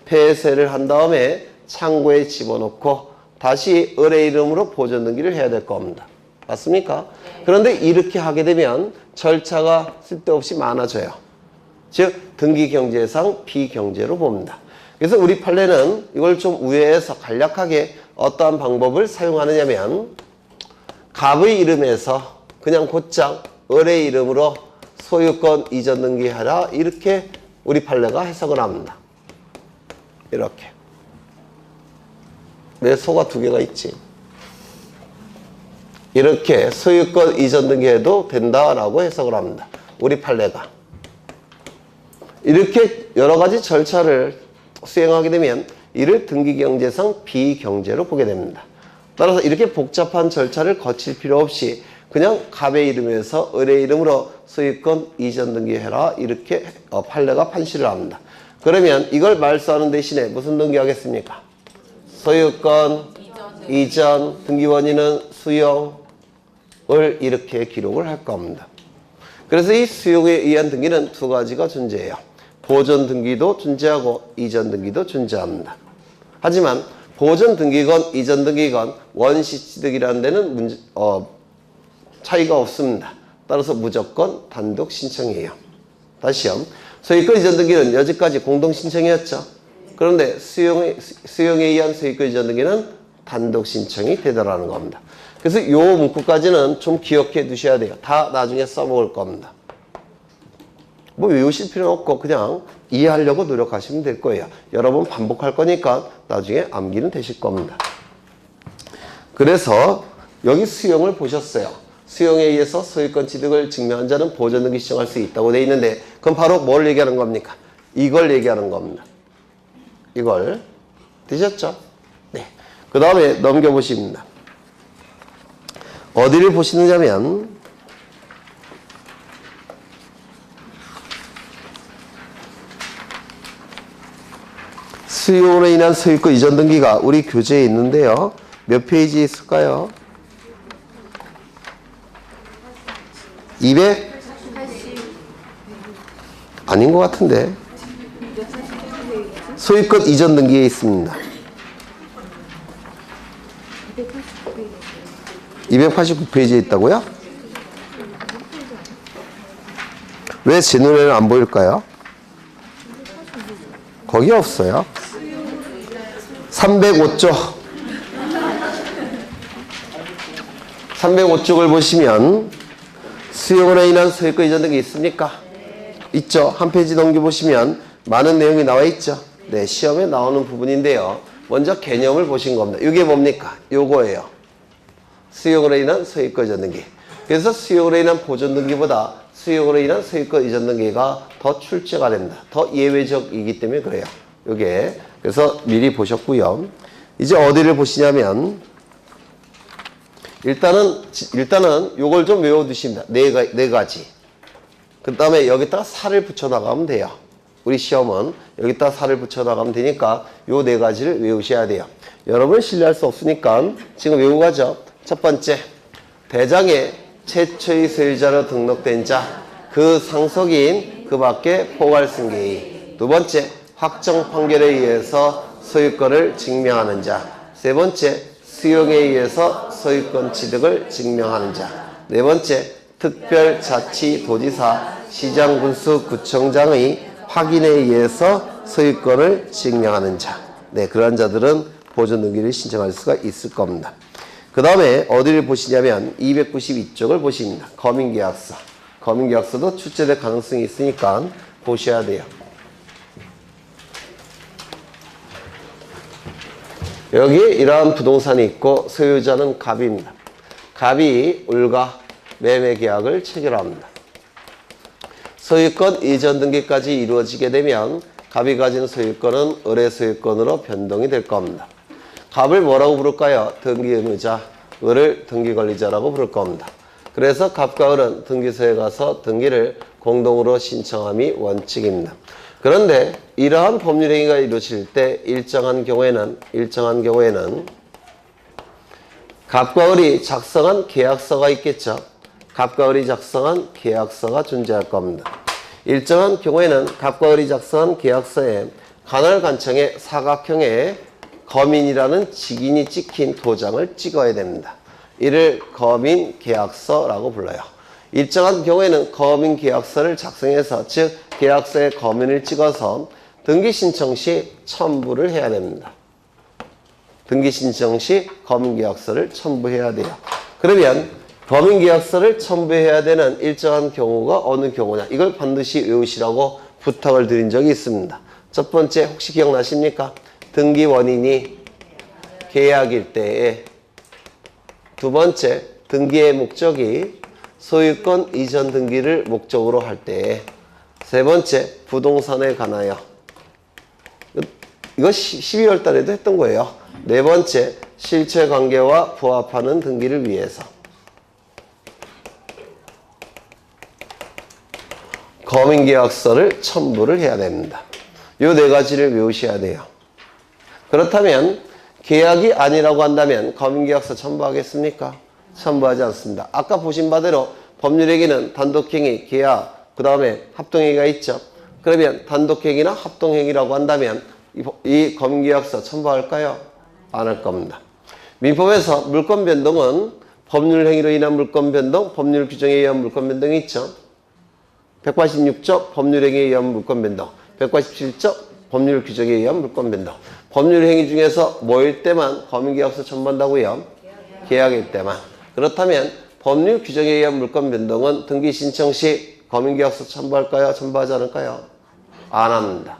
S1: 폐쇄를 한 다음에 창고에 집어넣고 다시 을의 이름으로 보존 등기를 해야 될 겁니다. 맞습니까? 그런데 이렇게 하게 되면 절차가 쓸데없이 많아져요. 즉 등기경제상 비경제로 봅니다. 그래서 우리 판례는 이걸 좀 우회해서 간략하게 어떠한 방법을 사용하느냐면 갑의 이름에서 그냥 곧장 을의 이름으로 소유권 이전 등기하라 이렇게 우리 판례가 해석을 합니다. 이렇게. 왜 소가 두 개가 있지? 이렇게 소유권 이전 등기해도 된다라고 해석을 합니다. 우리 판례가. 이렇게 여러 가지 절차를 수행하게 되면 이를 등기경제상 비경제로 보게 됩니다. 따라서 이렇게 복잡한 절차를 거칠 필요 없이 그냥 갑의 이름에서 을의 이름으로 소유권 이전 등기해라 이렇게 판례가 판시를 합니다. 그러면 이걸 말소하는 대신에 무슨 등기하겠습니까? 소유권 이전 등기원인은 수용을 이렇게 기록을 할 겁니다. 그래서 이 수용에 의한 등기는 두 가지가 존재해요. 보존 등기도 존재하고 이전 등기도 존재합니다. 하지만 보존 등기건 이전 등기건 원시취득이라는 데는 차이가 없습니다. 따라서 무조건 단독 신청이에요. 다시요. 소유권 이전 등기는 여지까지 공동 신청이었죠. 그런데 수용에 의한 소유권 이전 등기는 단독 신청이 되더라는 겁니다. 그래서 이 문구까지는 좀 기억해 두셔야 돼요. 다 나중에 써먹을 겁니다. 뭐 외우실 필요는 없고 그냥 이해하려고 노력하시면 될 거예요. 여러 번 반복할 거니까 나중에 암기는 되실 겁니다. 그래서 여기 수용을 보셨어요. 수용에 의해서 소유권 취득을 증명한 자는 보존 등기 신청할 수 있다고 되어 있는데 그럼 바로 뭘 얘기하는 겁니까? 이걸 얘기하는 겁니다. 이걸 되셨죠? 네. 그 다음에 넘겨보십니다. 어디를 보시느냐면 수용으로 인한 소유권 이전 등기가 우리 교재에 있는데요. 몇 페이지에 있을까요? 200? 아닌 것 같은데. 소유권 이전 등기에 있습니다. 289페이지에 있다고요? 왜 제 눈에는 안 보일까요? 거기 없어요. 305쪽. 305쪽을 보시면 수용으로 인한 소유권 이전 등기 있습니까? 있죠. 한 페이지 넘겨보시면 많은 내용이 나와 있죠. 네, 시험에 나오는 부분인데요. 먼저 개념을 보신 겁니다. 이게 뭡니까? 요거예요. 수용으로 인한 소유권 이전 등기. 그래서 수용으로 인한 보존 등기보다 수용으로 인한 소유권 이전 등기가 더 출제가 됩니다. 더 예외적이기 때문에 그래요. 요게. 그래서 미리 보셨고요. 이제 어디를 보시냐면 일단은 요걸 좀 외워두십니다. 네 가지. 그 다음에 여기다가 살을 붙여 나가면 돼요. 우리 시험은 여기다가 살을 붙여 나가면 되니까 요 네 가지를 외우셔야 돼요. 여러분 신뢰할 수 없으니까 지금 외우고 가죠. 첫 번째, 대장에 최초의 소유자로 등록된 자, 그 상속인 그 밖에 포괄 승계의. 두 번째, 확정 판결에 의해서 소유권을 증명하는 자. 세 번째, 수용에 의해서 소유권 취득을 증명하는 자. 네 번째, 특별자치도지사, 시장군수, 구청장의 확인에 의해서 소유권을 증명하는 자. 네, 그런 자들은 보존 등기를 신청할 수가 있을 겁니다. 그 다음에 어디를 보시냐면 292쪽을 보십니다. 거민계약서. 거민계약서도 출제될 가능성이 있으니까 보셔야 돼요. 여기 이러한 부동산이 있고 소유자는 갑입니다. 갑이 을과 매매계약을 체결합니다. 소유권 이전 등기까지 이루어지게 되면 갑이 가진 소유권은 을의 소유권으로 변동이 될 겁니다. 갑을 뭐라고 부를까요? 등기의무자, 을을 등기관리자라고 부를 겁니다. 그래서 갑과 을은 등기소에 가서 등기를 공동으로 신청함이 원칙입니다. 그런데 이러한 법률행위가 이루어질 때 일정한 경우에는 갑과 을이 작성한 계약서가 있겠죠. 갑과 을이 작성한 계약서가 존재할 겁니다. 일정한 경우에는 갑과 을이 작성한 계약서에 관할관청의 사각형의 거민이라는 직인이 찍힌 도장을 찍어야 됩니다. 이를 거민계약서라고 불러요. 일정한 경우에는 거민계약서를 작성해서 즉 계약서에 거민을 찍어서 등기신청 시 첨부를 해야 됩니다. 등기신청 시 거민계약서를 첨부해야 돼요. 그러면 거민계약서를 첨부해야 되는 일정한 경우가 어느 경우냐, 이걸 반드시 외우시라고 부탁을 드린 적이 있습니다. 첫 번째, 혹시 기억나십니까? 등기 원인이 계약일 때에, 두 번째, 등기의 목적이 소유권 이전 등기를 목적으로 할 때에, 세 번째, 부동산에 관하여. 이거 12월 달에도 했던 거예요. 네 번째, 실체관계와 부합하는 등기를 위해서. 거민계약서를 첨부를 해야 됩니다. 이 네 가지를 외우셔야 돼요. 그렇다면 계약이 아니라고 한다면 거민계약서 첨부하겠습니까? 첨부하지 않습니다. 아까 보신 바대로 법률행위는 단독행위, 계약, 그 다음에 합동행위가 있죠. 그러면 단독행위나 합동행위라고 한다면 이 거민계약서 첨부할까요? 안 할 겁니다. 민법에서 물권변동은 법률행위로 인한 물권변동, 법률규정에 의한 물권변동이 있죠. 186조 법률행위에 의한 물권변동, 187조 법률규정에 의한 물권변동. 법률행위 중에서 뭐일 때만 거민계약서 첨부한다고요? 계약일 때만. 그렇다면 법률규정에 의한 물권변동은 등기신청 시 거민계약서 첨부할까요? 첨부하지 않을까요? 안 합니다.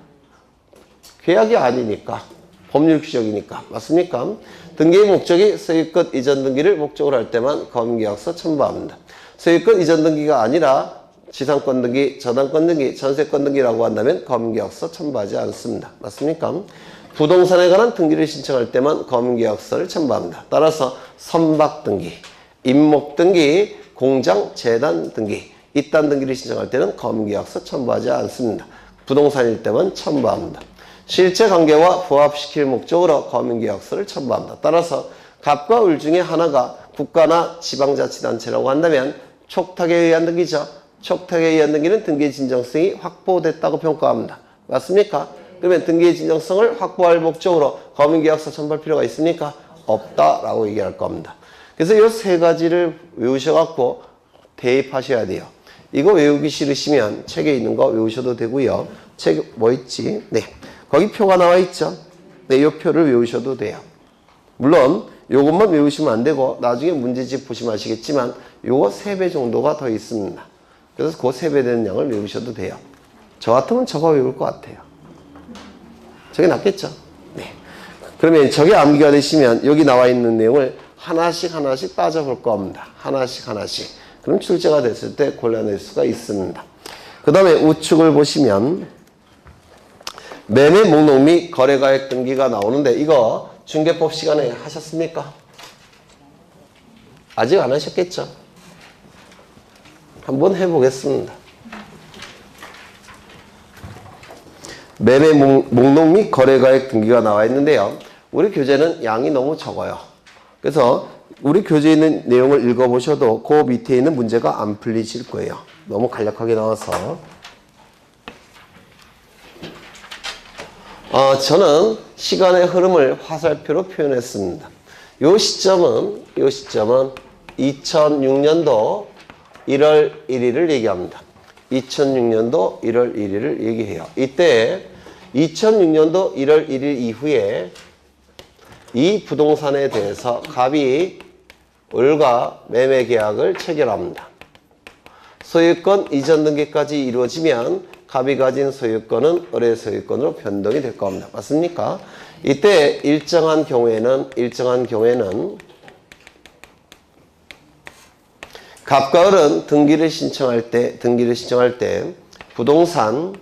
S1: 계약이 아니니까, 법률규정이니까. 맞습니까? 등기의 목적이 소유권 이전 등기를 목적으로 할 때만 거민계약서 첨부합니다. 소유권 이전 등기가 아니라 지상권 등기, 저당권 등기, 전세권 등기라고 한다면 거민계약서 첨부하지 않습니다. 맞습니까? 부동산에 관한 등기를 신청할 때만 거민계약서를 첨부합니다. 따라서 선박 등기, 임목 등기, 공장, 재단 등기. 이딴 등기를 신청할 때는 검은계약서 첨부하지 않습니다. 부동산일 때만 첨부합니다. 실제 관계와 부합시킬 목적으로 검은계약서를 첨부합니다. 따라서 갑과 을 중에 하나가 국가나 지방자치단체라고 한다면 촉탁에 의한 등기죠. 촉탁에 의한 등기는 등기의 진정성이 확보됐다고 평가합니다. 맞습니까? 그러면 등기의 진정성을 확보할 목적으로 검은계약서 첨부할 필요가 있습니까? 없다라고 얘기할 겁니다. 그래서 이 세 가지를 외우셔갖고 대입하셔야 돼요. 이거 외우기 싫으시면 책에 있는 거 외우셔도 되고요. 책에 뭐 있지? 네, 거기 표가 나와 있죠. 네, 이 표를 외우셔도 돼요. 물론 요것만 외우시면 안 되고 나중에 문제집 보시면 아시겠지만 요거 3배 정도가 더 있습니다. 그래서 그 3배 되는 양을 외우셔도 돼요. 저 같으면 저거 외울 것 같아요. 저게 낫겠죠? 네. 그러면 저게 암기가 되시면 여기 나와 있는 내용을 하나씩 따져볼 겁니다. 하나씩. 그럼 출제가 됐을 때 골라낼 수가 있습니다. 그 다음에 우측을 보시면 매매 목록 및 거래가액 등기가 나오는데 이거 중개법 시간에 하셨습니까? 아직 안 하셨겠죠? 한번 해보겠습니다. 매매 목록 및 거래가액 등기가 나와 있는데요. 우리 교재는 양이 너무 적어요. 그래서 우리 교재에 있는 내용을 읽어보셔도 그 밑에 있는 문제가 안 풀리실 거예요. 너무 간략하게 나와서. 저는 시간의 흐름을 화살표로 표현했습니다. 요 시점은 2006년도 1월 1일을 얘기합니다. 2006년도 1월 1일을 얘기해요. 이때 2006년도 1월 1일 이후에 이 부동산에 대해서 갑이 을과 매매 계약을 체결합니다. 소유권 이전 등기까지 이루어지면 갑이 가진 소유권은 을의 소유권으로 변동이 될 겁니다. 맞습니까? 이때 일정한 경우에는 갑과 을은 등기를 신청할 때 부동산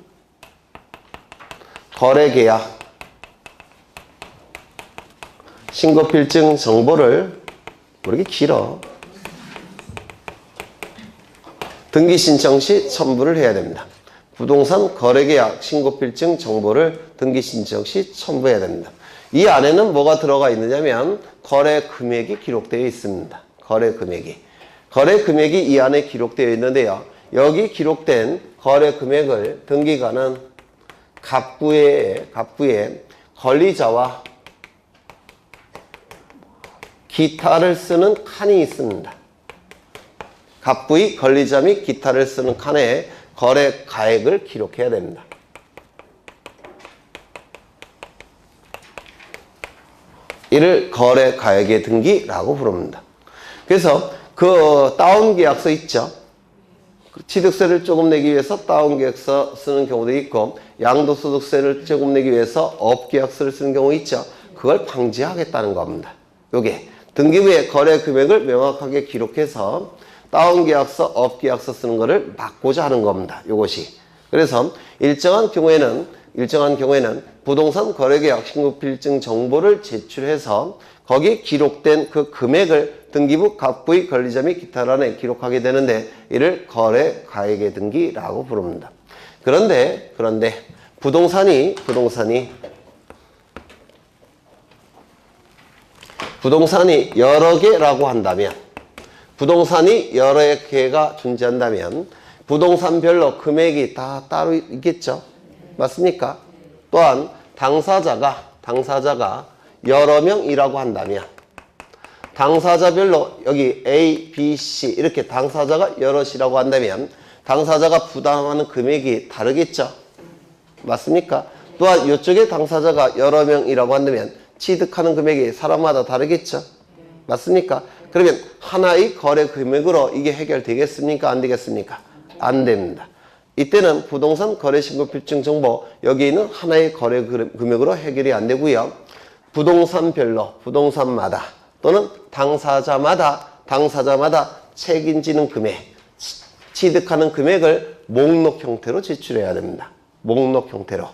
S1: 거래 계약 신고필증 정보를 모르게 길어. 등기 신청 시 첨부를 해야 됩니다. 부동산 거래계약 신고필증 정보를 등기 신청 시 첨부해야 됩니다. 이 안에는 뭐가 들어가 있느냐면 거래 금액이 기록되어 있습니다. 거래 금액이 이 안에 기록되어 있는데요. 여기 기록된 거래 금액을 등기관은 갑구에 권리자와 기타를 쓰는 칸이 있습니다. 갑부의 권리자 및 기타를 쓰는 칸에 거래 가액을 기록해야 됩니다. 이를 거래 가액의 등기라고 부릅니다. 그래서 그 다운 계약서 있죠. 취득세를 조금 내기 위해서 다운 계약서 쓰는 경우도 있고 양도소득세를 조금 내기 위해서 업 계약서를 쓰는 경우 있죠. 그걸 방지하겠다는 겁니다. 요게 등기부에 거래 금액을 명확하게 기록해서 다운 계약서, 업 계약서 쓰는 거를 막고자 하는 겁니다. 요것이. 그래서 일정한 경우에는 부동산 거래 계약 신고필증 정보를 제출해서 거기 기록된 그 금액을 등기부 갑부의 권리자 및 기타란에 기록하게 되는데 이를 거래 가액의 등기라고 부릅니다. 그런데 부동산이 여러 개라고 한다면 부동산이 여러 개가 존재한다면 부동산별로 금액이 다 따로 있겠죠. 맞습니까? 또한 당사자가 여러 명이라고 한다면 당사자별로 여기 A, B, C 이렇게 당사자가 여럿이라고 한다면 당사자가 부담하는 금액이 다르겠죠. 맞습니까? 또한 이쪽에 당사자가 여러 명이라고 한다면 취득하는 금액이 사람마다 다르겠죠. 맞습니까? 그러면 하나의 거래 금액으로 이게 해결되겠습니까? 안 되겠습니까? 안 됩니다. 이때는 부동산 거래 신고필증 정보 여기 있는 하나의 거래 금액으로 해결이 안 되고요. 부동산마다 또는 당사자마다 책임지는 금액, 취득하는 금액을 목록 형태로 제출해야 됩니다. 목록 형태로.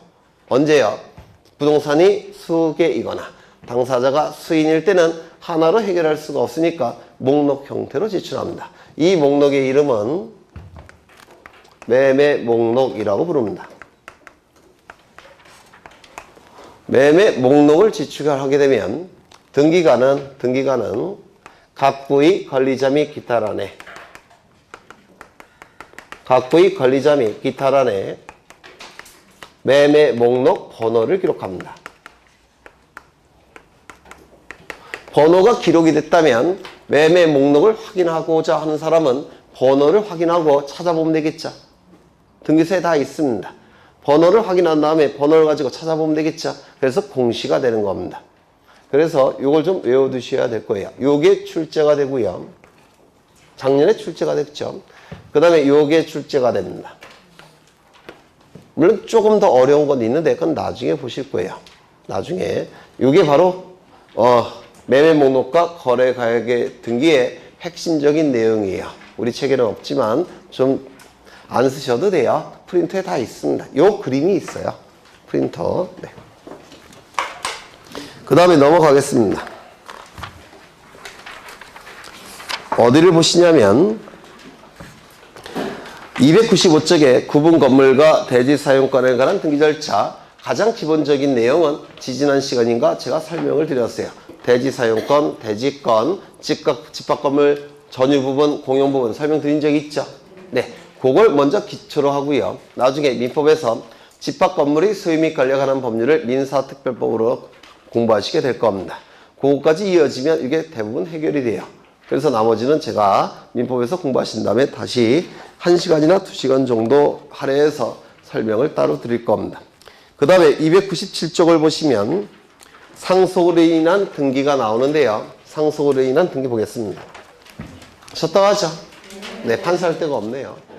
S1: 언제요? 부동산이 수개이거나 당사자가 수인일 때는 하나로 해결할 수가 없으니까 목록 형태로 제출합니다. 이 목록의 이름은 매매 목록이라고 부릅니다. 매매 목록을 제출하게 되면 등기관은 각부의 관리자 및 기타란에 매매 목록 번호를 기록합니다. 번호가 기록이 됐다면 매매 목록을 확인하고자 하는 사람은 번호를 확인하고 찾아보면 되겠죠. 등기소에 다 있습니다. 번호를 확인한 다음에 번호를 가지고 찾아보면 되겠죠. 그래서 공시가 되는 겁니다. 그래서 이걸 좀 외워두셔야 될 거예요. 요게 출제가 되고요. 작년에 출제가 됐죠. 그 다음에 요게 출제가 됩니다. 물론 조금 더 어려운 건 있는데 그건 나중에 보실 거예요. 나중에. 요게 바로 매매 목록과 거래가액의 등기의 핵심적인 내용이에요. 우리 책에는 없지만 좀 안 쓰셔도 돼요. 프린터에 다 있습니다. 요 그림이 있어요. 프린터. 네. 그 다음에 넘어가겠습니다. 어디를 보시냐면 295쪽에 구분 건물과 대지 사용권에 관한 등기 절차 가장 기본적인 내용은 지지난 시간인가 제가 설명을 드렸어요. 대지 사용권, 대지권, 집합 건물 전유 부분, 공용 부분 설명드린 적이 있죠. 네, 그걸 먼저 기초로 하고요. 나중에 민법에서 집합 건물의 소유 및 관리에 관한 법률을 민사특별법으로 공부하시게 될 겁니다. 그거까지 이어지면 이게 대부분 해결이 돼요. 그래서 나머지는 제가 민법에서 공부하신 다음에 다시 1시간이나 2시간 정도 할애해서 설명을 따로 드릴 겁니다. 그 다음에 297쪽을 보시면 상속으로 인한 등기가 나오는데요. 상속으로 인한 등기 보겠습니다. 셨다고 하죠? 네, 판사할 데가 없네요.